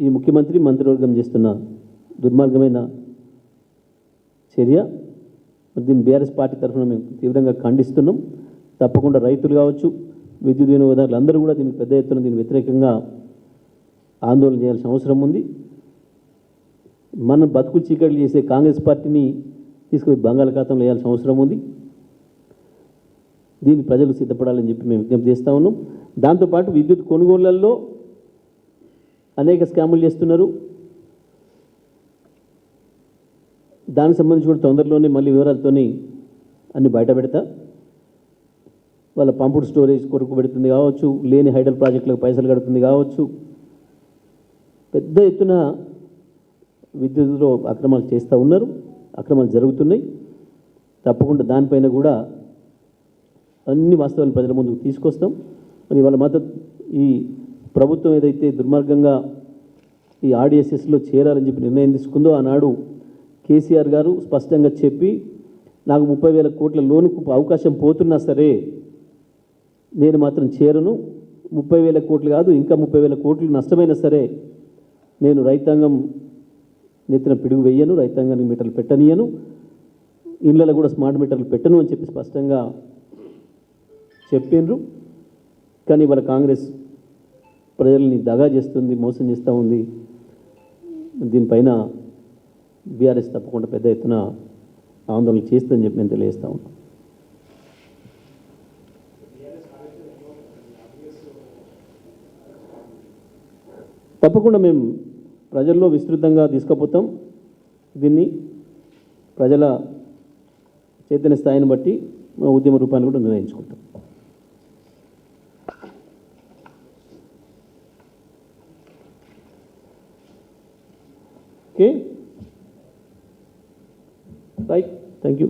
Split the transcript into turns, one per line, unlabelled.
ఈ ముఖ్యమంత్రి మంత్రివర్గం చేస్తున్న దుర్మార్గమైన చర్య. దీన్ని బీఆర్ఎస్ పార్టీ తరఫున మేము తీవ్రంగా ఖండిస్తున్నాం. తప్పకుండా రైతులు కావచ్చు, విద్యుత్ వినియోగదారులు అందరూ కూడా దీనికి పెద్ద ఎత్తున దీని వ్యతిరేకంగా ఆందోళన చేయాల్సిన అవసరం ఉంది. మనం బతుకులు చీకట్లు చేసే కాంగ్రెస్ పార్టీని తీసుకుని బంగాళాఖాతంలో వేయాల్సిన అవసరం ఉంది. దీన్ని ప్రజలు సిద్ధపడాలని చెప్పి మేము విజ్ఞప్తి చేస్తూ ఉన్నాం. దాంతోపాటు విద్యుత్ కొనుగోళ్లలో అనేక స్కాములు చేస్తున్నారు. దానికి సంబంధించి కూడా తొందరలోనే మళ్ళీ వివరాలతోని అన్ని బయట పెడతా. వాళ్ళ పంపుడు స్టోరేజ్ కొరకు పెడుతుంది కావచ్చు, లేని హైడల్ ప్రాజెక్టులకు పైసలు కడుతుంది కావచ్చు, పెద్ద ఎత్తున విద్యుత్తులో అక్రమాలు చేస్తూ ఉన్నారు, అక్రమాలు జరుగుతున్నాయి. తప్పకుండా దానిపైన కూడా అన్ని వాస్తవాలు ప్రజల ముందుకు తీసుకొస్తాం. మరి వాళ్ళ మద్దతు ఈ ప్రభుత్వం ఏదైతే దుర్మార్గంగా ఈ ఆర్డీఎస్ఎస్లో చేరాలని చెప్పి నిర్ణయం తీసుకుందో ఆనాడు కేసీఆర్ గారు స్పష్టంగా చెప్పి నాకు 30,000 కోట్ల లోనుకు అవకాశం పోతున్నా సరే నేను మాత్రం చేరను, 30,000 కోట్లు కాదు ఇంకా 30,000 కోట్లు నష్టమైనా సరే నేను రైతాంగం నెత్తిన పిడుగు వేయను, రైతాంగానికి మీటర్లు పెట్టనియను, ఇళ్ళలో కూడా స్మార్ట్ మీటర్లు పెట్టను అని చెప్పి స్పష్టంగా చెప్పిండ్రు. కానీ వాళ్ళ కాంగ్రెస్ ప్రజల్ని దగా చేస్తుంది, మోసం చేస్తూ ఉంది. దీనిపైన బీఆర్ఎస్ తప్పకుండా పెద్ద ఎత్తున ఆందోళన చేస్తుందని చెప్పి నేను తెలియజేస్తా ఉన్నాను. తప్పకుండా మేము ప్రజల్లో విస్తృతంగా తీసుకుపోతాం. దీన్ని ప్రజల చైతన్య స్థాయిని బట్టి ఉద్యమ రూపాన్ని కూడా నిర్ణయించుకుంటాం. Okay, right, thank you.